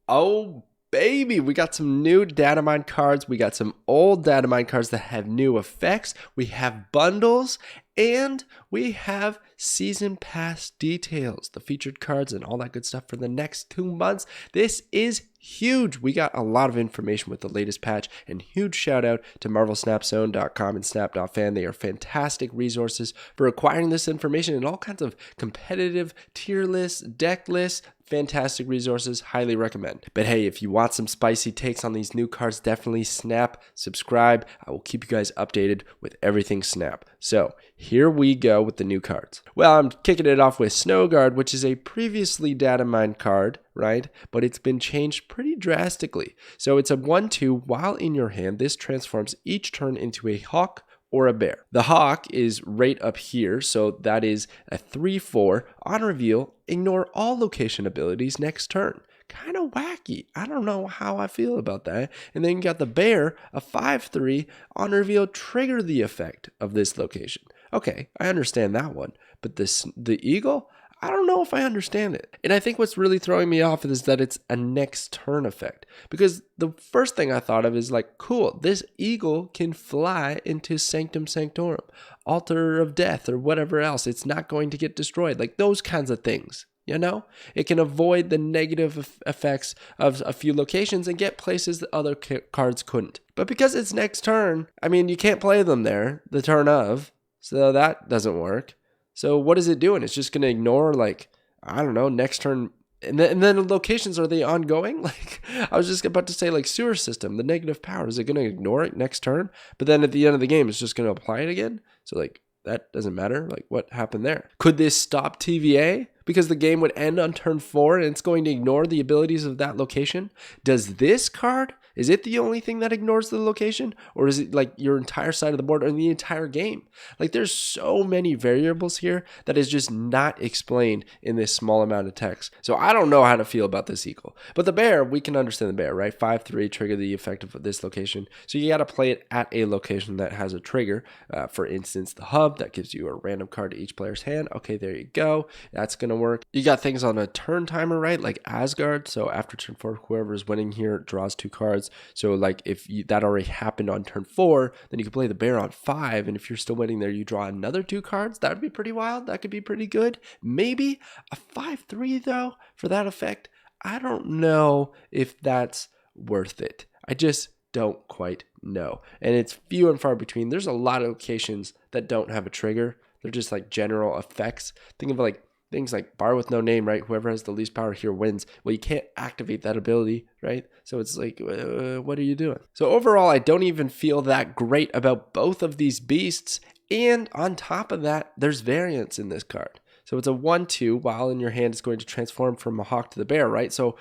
Oh, baby, we got some new datamine cards. We got some old datamine cards that have new effects. We have bundles, and we have season pass details, the featured cards and all that good stuff for the next 2 months. This is huge. We got a lot of information with the latest patch, and huge shout out to MarvelSnapZone.com and Snap.fan. They are fantastic resources for acquiring this information and all kinds of competitive tier lists, deck lists. Fantastic resources, highly recommend. But hey, if you want some spicy takes on these new cards, definitely Snap, subscribe. I will keep you guys updated with everything Snap. So here we go with the new cards. Well, I'm kicking it off with Snowguard, which is a previously datamined card, right? But it's been changed pretty drastically. So it's a 1/2. While in your hand, this transforms each turn into a hawk or a bear. The hawk is right up here, so that is a 3/4. On reveal, ignore all location abilities next turn. Kind of wacky. I don't know how I feel about that. And then you got the bear, a 5/3. On reveal, trigger the effect of this location. Okay, I understand that one. But the eagle? I don't know if I understand it. And I think what's really throwing me off is that it's a next turn effect. Because the first thing I thought of is like, cool, this eagle can fly into Sanctum Sanctorum, Altar of Death, or whatever else. It's not going to get destroyed. Like those kinds of things. You know, it can avoid the negative effects of a few locations and get places that other cards couldn't. But because it's next turn, I mean, you can't play them there the turn of. So that doesn't work. So what is it doing? It's just going to ignore, like, I don't know, next turn. And then locations, are they ongoing? Like, I was just about to say, like, sewer system, the negative power. Is it going to ignore it next turn? But then at the end of the game, it's just going to apply it again? So, like, that doesn't matter. Like, what happened there? Could this stop TVA? Because the game would end on turn 4 and it's going to ignore the abilities of that location? Does this card, is it the only thing that ignores the location? Or is it like your entire side of the board or the entire game? Like there's so many variables here that is just not explained in this small amount of text. So I don't know how to feel about this eagle. But the bear, we can understand the bear, right? 5/3, trigger the effect of this location. So you got to play it at a location that has a trigger. For instance, the hub, that gives you a random card to each player's hand. Okay, there you go. That's going to work. You got things on a turn timer, right? Like Asgard. So after turn 4, whoever is winning here draws 2 cards. So like if that already happened on turn 4, then you could play the bear on 5. And if you're still winning there, you draw another 2 cards. That would be pretty wild. That could be pretty good. Maybe a 5/3 though for that effect. I don't know if that's worth it. I just don't quite know. And it's few and far between. There's a lot of locations that don't have a trigger. They're just like general effects. Think of like things like bar with no name, right? Whoever has the least power here wins. Well, you can't activate that ability, right? So it's like, what are you doing? So overall, I don't even feel that great about both of these beasts. And on top of that, there's variance in this card. So it's a 1/2. While in your hand, it's going to transform from a hawk to the bear, right? So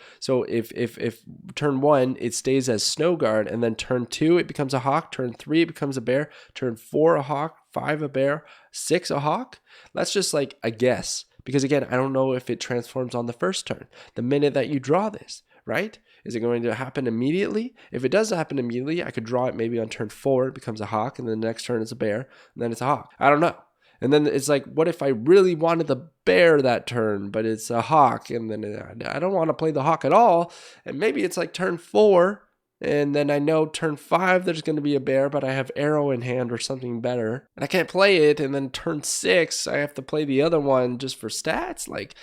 if turn 1, it stays as Snowguard, and then turn 2, it becomes a hawk. Turn 3, it becomes a bear. Turn 4, a hawk. 5, a bear. 6, a hawk. That's just like a guess. Because again, I don't know if it transforms on the first turn, the minute that you draw this, right? Is it going to happen immediately? If it does happen immediately, I could draw it maybe on turn 4, it becomes a hawk, and then the next turn it's a bear, and then it's a hawk. I don't know. And then it's like, what if I really wanted the bear that turn, but it's a hawk, and then I don't want to play the hawk at all, and maybe it's like turn 4, and then I know turn 5 there's going to be a bear, but I have arrow in hand or something better, and I can't play it, and then turn 6 I have to play the other one just for stats. Like,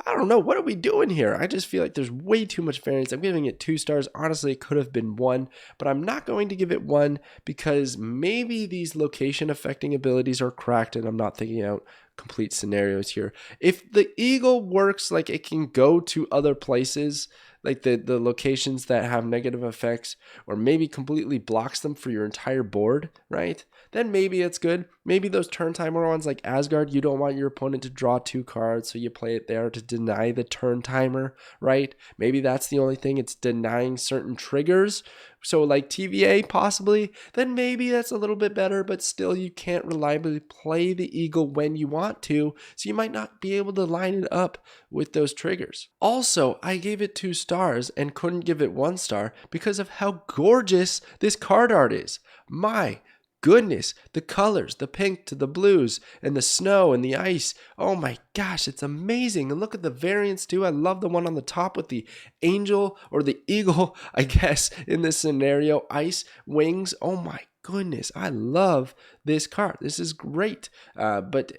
I don't know, what are we doing here? I just feel like there's way too much variance. I'm giving it 2 stars. Honestly, it could have been 1, but I'm not going to give it 1 because maybe these location affecting abilities are cracked and I'm not thinking out complete scenarios here. If the eagle works, like it can go to other places, like the locations that have negative effects, or maybe completely blocks them for your entire board, right? Then maybe it's good. Maybe those turn timer ones like Asgard, you don't want your opponent to draw 2 cards, so you play it there to deny the turn timer, right? Maybe that's the only thing. It's denying certain triggers. So like TVA possibly, then maybe that's a little bit better, but still you can't reliably play the eagle when you want to, so you might not be able to line it up with those triggers. Also, I gave it 2 stars and couldn't give it 1 star because of how gorgeous this card art is. My goodness, the colors, the pink to the blues and the snow and the ice. Oh my gosh, it's amazing. And look at the variants too. I love the one on the top with the angel or the eagle, I guess, in this scenario, ice wings. Oh my goodness, I love this card. This is great. But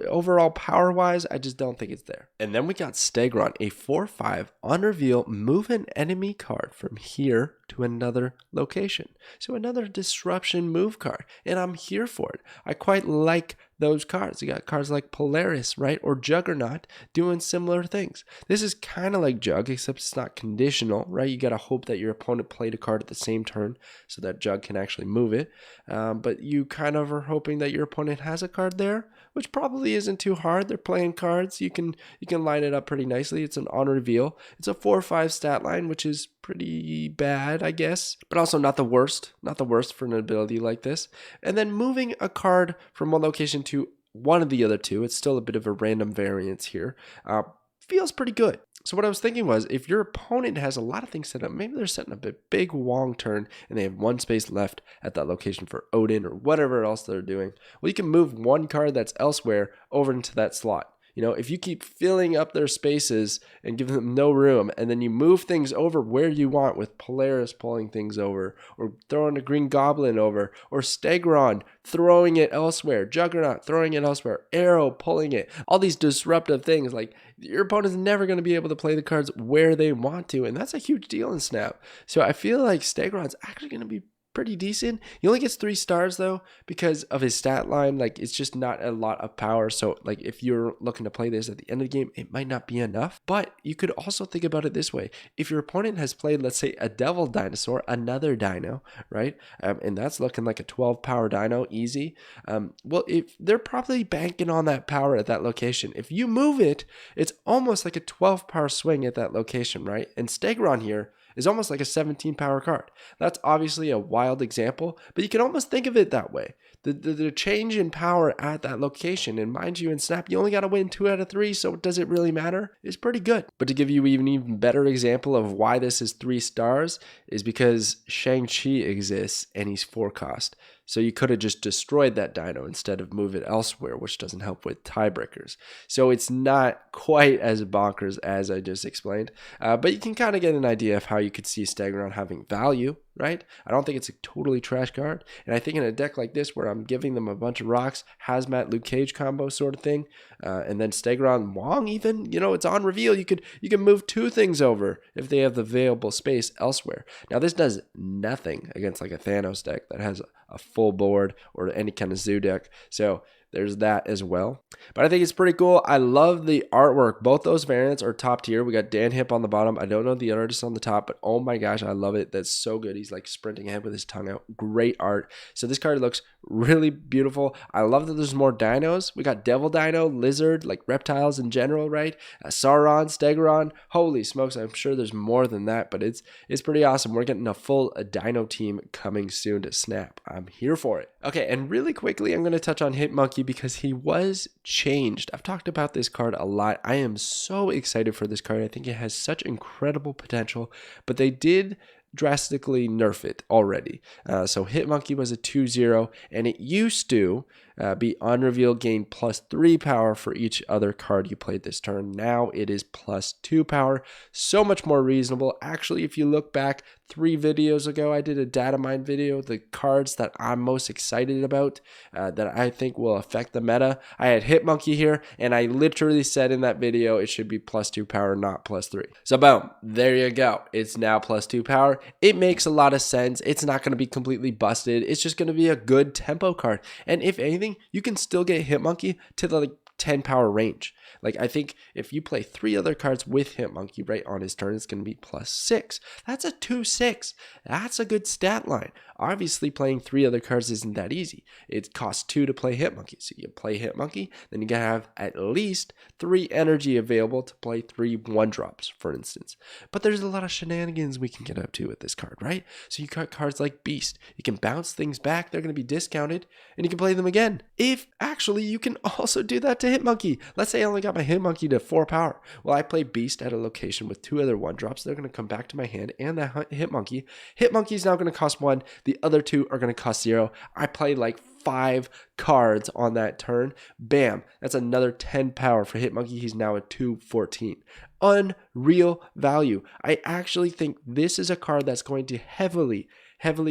overall power wise, I just don't think it's there. And then we got Stegron, a 4/5 on reveal, move an enemy card from here to another location. So another disruption move card, and I'm here for it. I quite like those cards. You got cards like Polaris, right? Or Juggernaut doing similar things. This is kind of like Jug, except it's not conditional, right? You got to hope that your opponent played a card at the same turn so that Jug can actually move it. But you kind of are hoping that your opponent has a card there, which probably isn't too hard. They're playing cards. You can line it up pretty nicely. It's an on reveal. It's a 4/5 stat line, which is pretty bad, I guess, but also not the worst. Not the worst for an ability like this. And then moving a card from one location to one of the other two, it's still a bit of a random variance here, feels pretty good. So what I was thinking was, if your opponent has a lot of things set up, maybe they're setting up a big Wong turn and they have one space left at that location for Odin or whatever else they're doing. Well, you can move one card that's elsewhere over into that slot. You know, if you keep filling up their spaces and giving them no room, and then you move things over where you want with Polaris pulling things over, or throwing a Green Goblin over, or Stegron throwing it elsewhere, Juggernaut throwing it elsewhere, Arrow pulling it, all these disruptive things, like your opponent's never going to be able to play the cards where they want to, and that's a huge deal in Snap. So I feel like Stegron's actually going to be pretty decent. He only gets 3 stars though because of his stat line. Like, it's just not a lot of power. So like, if you're looking to play this at the end of the game, it might not be enough. But you could also think about it this way: if your opponent has played, let's say, a devil dinosaur, another dino, right, and that's looking like a 12 power dino easy, well, if they're probably banking on that power at that location, if you move it, it's almost like a 12 power swing at that location, right? And Stegron here is almost like a 17 power card. That's obviously a wild example, but you can almost think of it that way. The change in power at that location, and mind you, in Snap, you only got to win 2 out of 3, so does it really matter? It's pretty good. But to give you an even better example of why this is 3 stars is because Shang-Chi exists and he's 4 cost. So you could have just destroyed that dino instead of move it elsewhere, which doesn't help with tiebreakers. So it's not quite as bonkers as I just explained. But you can kind of get an idea of how you could see Stegron having value, right? I don't think it's a totally trash card. And I think in a deck like this, where I'm giving them a bunch of rocks, Hazmat, Luke Cage combo sort of thing, and then Stegron, Wong even, you know, it's on reveal. You can move 2 things over if they have the available space elsewhere. Now, this does nothing against like a Thanos deck that has a full board or any kind of zoo deck. So there's that as well. But I think it's pretty cool. I love the artwork. Both those variants are top tier. We got Dan Hip on the bottom. I don't know the artist on the top, but oh my gosh, I love it. That's so good. He's like sprinting ahead with his tongue out. Great art. So this card looks really beautiful. I love that there's more dinos. We got Devil Dino, Lizard, like reptiles in general, right? Sauron, Stegron. Holy smokes, I'm sure there's more than that, but it's pretty awesome. We're getting a full dino team coming soon to Snap. I'm here for it. Okay, and really quickly, I'm going to touch on Hitmonkey because he was changed. I've talked about this card a lot. I am so excited for this card. I think it has such incredible potential, but they did drastically nerf it already. So Hitmonkey was a 2/0, and it used to be on reveal gain +3 power for each other card you played this turn. Now it is +2 power. So much more reasonable. Actually, if you look back 3 videos ago, I did a datamine video, the cards that I'm most excited about that I think will affect the meta. I had Hitmonkey here, and I literally said in that video it should be +2 power, not +3. So boom, there you go. It's now +2 power. It makes a lot of sense. It's not going to be completely busted. It's just going to be a good tempo card. And if anything, you can still get Hitmonkey to the 10 power range. Like, I think if you play 3 other cards with Hitmonkey right on his turn, it's going to be +6. That's a 2/6. That's a good stat line. Obviously, playing 3 other cards isn't that easy. It costs 2 to play Hitmonkey. So you play Hitmonkey, then you gotta have at least 3 energy available to play 3 1-drops, for instance. But there's a lot of shenanigans we can get up to with this card, right? So you got cards like Beast. You can bounce things back. They're going to be discounted, and you can play them again. If actually you can also do that to Hitmonkey. Let's say I only only got my Hitmonkey to 4 power. Well, I play Beast at a location with 2 other 1-drops. They're going to come back to my hand and that Hitmonkey. Hitmonkey is now going to cost 1. The other 2 are going to cost 0. I play like 5 cards on that turn. Bam. That's another 10 power for Hitmonkey. He's now at 214. Unreal value. I actually think this is a card that's going to heavily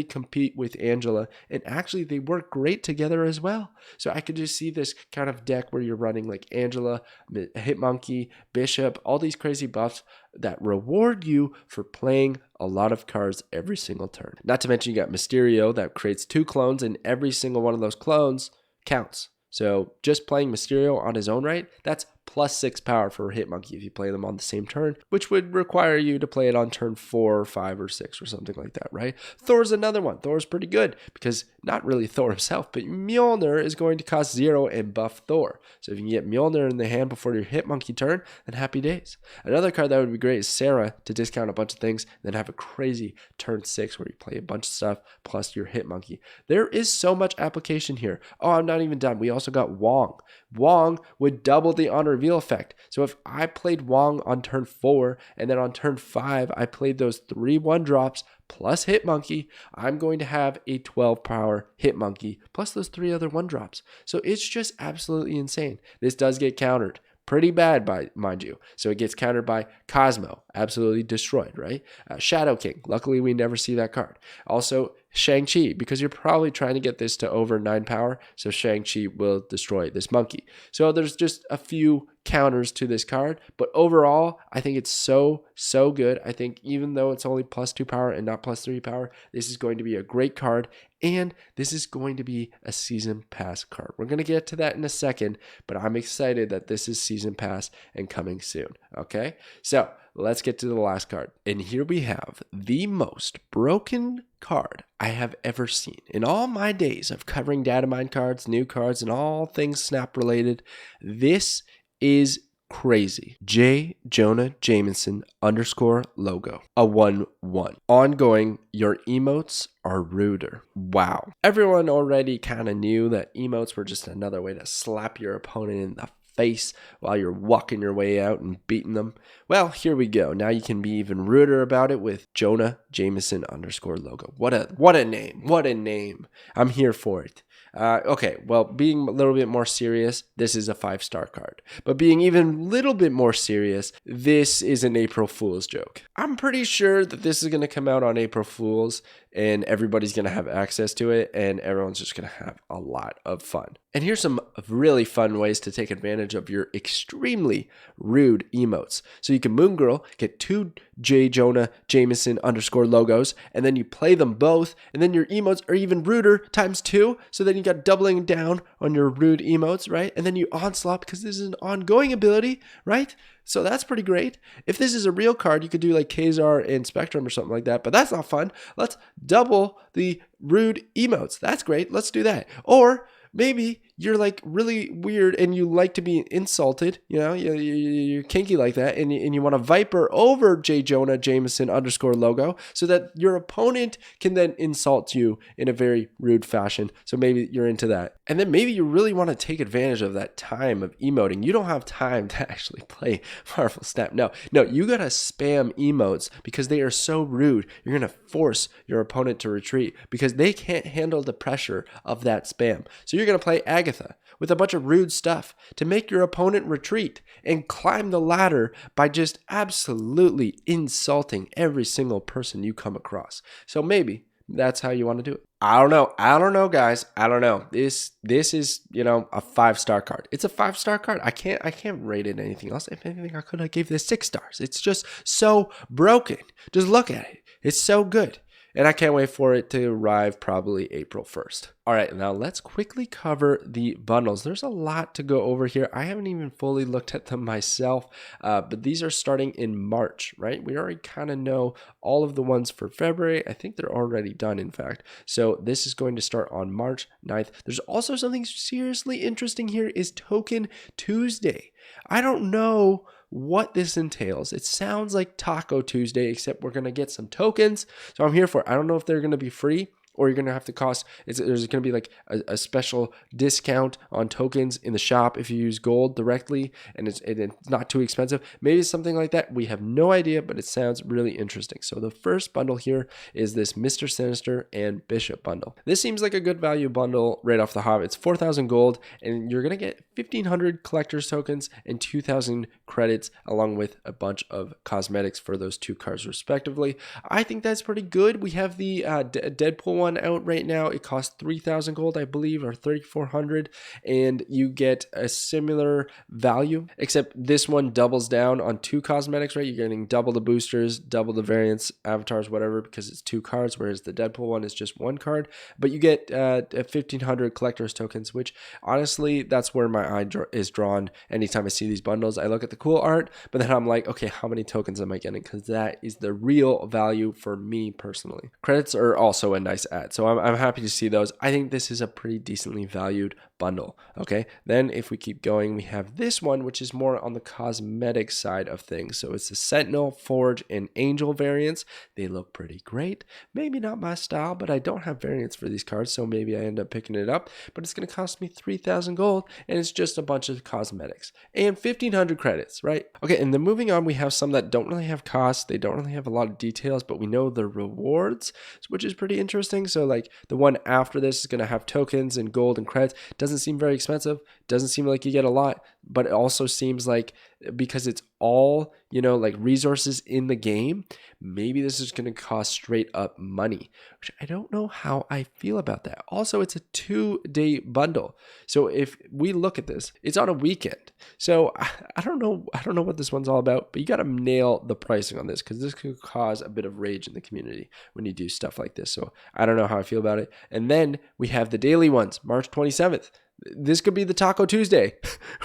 compete with Angela, and actually they work great together as well. So I could just see this kind of deck where you're running like Angela, Hitmonkey, Bishop, all these crazy buffs that reward you for playing a lot of cards every single turn. Not to mention you got Mysterio that creates 2 clones, and every single one of those clones counts. So just playing Mysterio on his own right, that's plus 6 power for Hitmonkey if you play them on the same turn, which would require you to play it on turn 4 or 5 or 6 or something like that, right? Thor's another one. Thor's pretty good because not really Thor himself, but Mjolnir is going to cost 0 and buff Thor. So if you can get Mjolnir in the hand before your Hitmonkey turn, then happy days. Another card that would be great is Sarah to discount a bunch of things, then have a crazy turn 6 where you play a bunch of stuff plus your Hitmonkey. There is so much application here. Oh, I'm not even done. We also got Wong. Wong would double the on reveal effect. So if I played Wong on turn 4 and then on turn 5 I played those 3 1-drops plus Hitmonkey, I'm going to have a 12 power Hitmonkey plus those 3 other 1-drops. So it's just absolutely insane. This does get countered. Pretty bad, mind you. So it gets countered by Cosmo, absolutely destroyed, right? Shadow King, luckily we never see that card. Also, Shang-Chi, because you're probably trying to get this to over 9 power, so Shang-Chi will destroy this monkey. So there's just a few counters to this card, but overall, I think it's so good. I think even though it's only plus 2 power and not plus 3 power, this is going to be a great card, and this is going to be a Season Pass card. We're going to get to that in a second, but I'm excited that this is Season Pass and coming soon, okay? So let's get to the last card. And here we have the most broken card I have ever seen. In all my days of covering datamine cards, new cards, and all things Snap related, this is crazy. J. Jonah Jameson _ logo. A 1/1. Ongoing, your emotes are ruder. Wow. Everyone already kind of knew that emotes were just another way to slap your opponent in the face while you're walking your way out and beating them. Well, here we go. Now you can be even ruder about it with Jonah Jameson _ logo. What a name. What a name. I'm here for it. Okay, well, being a little bit more serious, this is a 5-star card. But being even a little bit more serious, this is an April Fool's joke. I'm pretty sure that this is going to come out on April Fool's, and everybody's going to have access to it, and everyone's just going to have a lot of fun. And here's some really fun ways to take advantage of your extremely rude emotes. So you can Moon Girl, get 2 J. Jonah Jameson _ logos, and then you play them both, and then your emotes are even ruder times 2, so then you got doubling down on your rude emotes, right? And then you onslaught because this is an ongoing ability, right? So that's pretty great. If this is a real card, you could do like Kazar and Spectrum or something like that, but that's not fun. Let's double the rude emotes. That's great. Let's do that. Or maybe you're like really weird and you like to be insulted, you know, you're kinky like that, and you want to Viper over J. Jonah Jameson _ logo so that your opponent can then insult you in a very rude fashion. So maybe you're into that. And then maybe you really want to take advantage of that time of emoting. You don't have time to actually play Marvel Snap. No, you got to spam emotes because they are so rude. You're going to force your opponent to retreat because they can't handle the pressure of that spam. So you're going to play Agatha with a bunch of rude stuff to make your opponent retreat and climb the ladder by just absolutely insulting every single person you come across. So maybe that's how you want to do it. I don't know, guys. I don't know. This is, you know, a 5-star card. It's a 5-star card. I can't rate it anything else. If anything, I could have gave this 6 stars. It's just so broken. Just look at it. It's so good. And I can't wait for it to arrive probably April 1st. All right, now let's quickly cover the bundles. There's a lot to go over here. I haven't even fully looked at them myself, but these are starting in March, right? We already kind of know all of the ones for February. I think they're already done, in fact. So this is going to start on March 9th. There's also something seriously interesting here is Token Tuesday. I don't know what this entails. It sounds like Taco Tuesday, except we're going to get some tokens. So I'm here for it. I don't know if they're going to be free. or you're going to have to cost, there's going to be like a special discount on tokens in the shop if you use gold directly, and it's not too expensive. Maybe something like that. We have no idea, but it sounds really interesting. So the first bundle here is this Mr. Sinister and Bishop bundle. This seems like a good value bundle right off the hop. It's 4,000 gold, and you're going to get 1,500 collector's tokens and 2,000 credits, along with a bunch of cosmetics for those 2 cards respectively. I think that's pretty good. We have the Deadpool one out right now. It costs 3,000 gold, I believe, or 3,400, and you get a similar value, except this one doubles down on 2 cosmetics, right? You're getting double the boosters, double the variants, avatars, whatever, because it's 2 cards, whereas the Deadpool one is just 1 card. But you get 1,500 collector's tokens, which honestly, that's where my eye is drawn anytime I see these bundles. I look at the cool art, but then I'm like, okay, how many tokens am I getting? Because that is the real value for me personally. Credits are also a nice add, so I'm happy to see those. I think this is a pretty decently valued bundle. Okay, then if we keep going, we have this one, which is more on the cosmetic side of things. So it's the Sentinel, Forge, and Angel variants. They look pretty great. Maybe not my style, but I don't have variants for these cards, so maybe I end up picking it up. But it's going to cost me 3,000 gold, and it's just a bunch of cosmetics and 1,500 credits, right? Okay, and then moving on, we have some that don't really have costs. They don't really have a lot of details, but we know the rewards, which is pretty interesting. So like the one after this is going to have tokens and gold and credits. Doesn't seem very expensive. Doesn't seem like you get a lot, but it also seems like, because it's all, like resources in the game, maybe this is going to cost straight up money, which I don't know how I feel about that. Also, it's a 2-day bundle. So if we look at this, it's on a weekend. So I don't know what this one's all about, but you got to nail the pricing on this, because this could cause a bit of rage in the community when you do stuff like this. So I don't know how I feel about it. And then we have the daily ones, March 27th. This could be the Taco Tuesday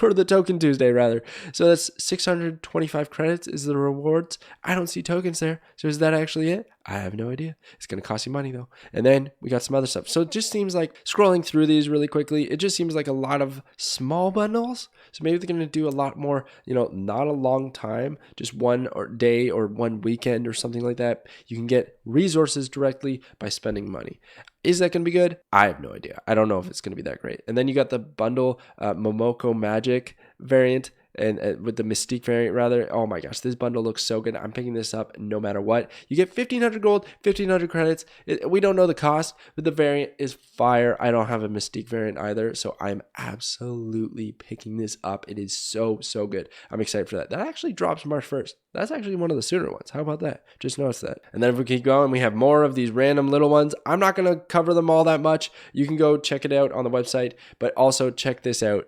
or the Token Tuesday rather. So that's 625 credits is the rewards. I don't see tokens there. So is that actually it? I have no idea. It's going to cost you money though. And then we got some other stuff. So it just seems like, scrolling through these really quickly, it just seems like a lot of small bundles. So maybe they're going to do a lot more, not a long time, just one or day or one weekend or something like that. You can get resources directly by spending money. Is that going to be good? I have no idea. I don't know if it's going to be that great. And then you got the bundle Momoko Magic variant, and with the Mystique variant rather. Oh my gosh, this bundle looks so good. I'm picking this up no matter what. You get 1,500 gold, 1,500 credits. We don't know the cost, but the variant is fire. I don't have a Mystique variant either, so I'm absolutely picking this up. It is so good. I'm excited for that. That actually drops March 1st. That's actually one of the sooner ones. How about that? Just noticed that. And then if we keep going, we have more of these random little ones. I'm not going to cover them all that much. You can go check it out on the website, but also check this out.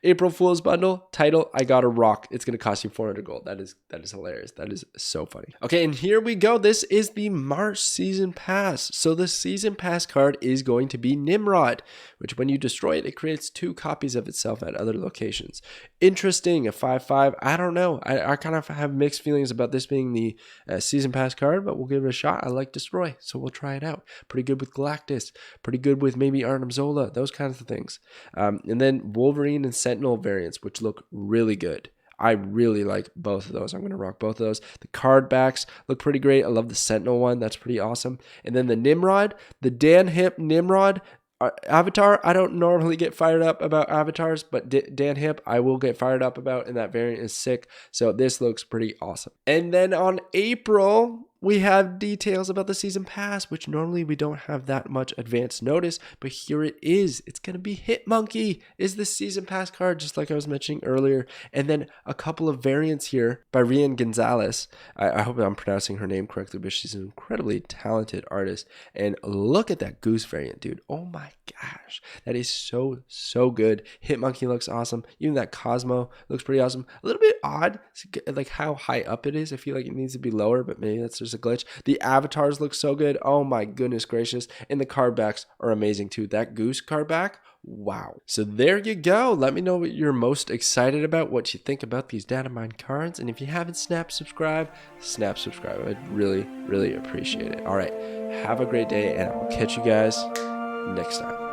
April Fool's bundle title, I got a rock. It's going to cost you 400 gold. That is hilarious. That is so funny. Okay, and here we go. This is the March season pass. So the season pass card is going to be Nimrod, which when you destroy it, it creates 2 copies of itself at other locations. Interesting. A 5/5. I don't know. I kind of have mixed feelings about this being the season pass card, but we'll give it a shot. I like Destroy, so we'll try it out. Pretty good with Galactus, pretty good with maybe Arnim Zola, those kinds of things. And then Wolverine and Sentinel variants, which look really good. I really like both of those. I'm going to rock both of those. The card backs look pretty great. I love the Sentinel one. That's pretty awesome. And then the Nimrod, the Dan Hip Nimrod avatar, I don't normally get fired up about avatars, but Dan Hip I will get fired up about, and that variant is sick. So this looks pretty awesome. And then on April, we have details about the season pass, which normally we don't have that much advance notice, but here it is. It's going to be Hitmonkey is the season pass card, just like I was mentioning earlier. And then a couple of variants here by Rian Gonzalez. I hope I'm pronouncing her name correctly, but she's an incredibly talented artist. And look at that Goose variant, dude. Oh my gosh. That is so good. Hitmonkey looks awesome. Even that Cosmo looks pretty awesome. A little bit odd, like how high up it is. I feel like it needs to be lower, but maybe that's just a glitch. The avatars look so good. Oh my goodness gracious. And the card backs are amazing too. That Goose card back, wow. So there you go. Let me know what you're most excited about, what you think about these datamine cards. And if you haven't snap subscribe. I'd really appreciate it. All right. Have a great day, and I'll catch you guys next time.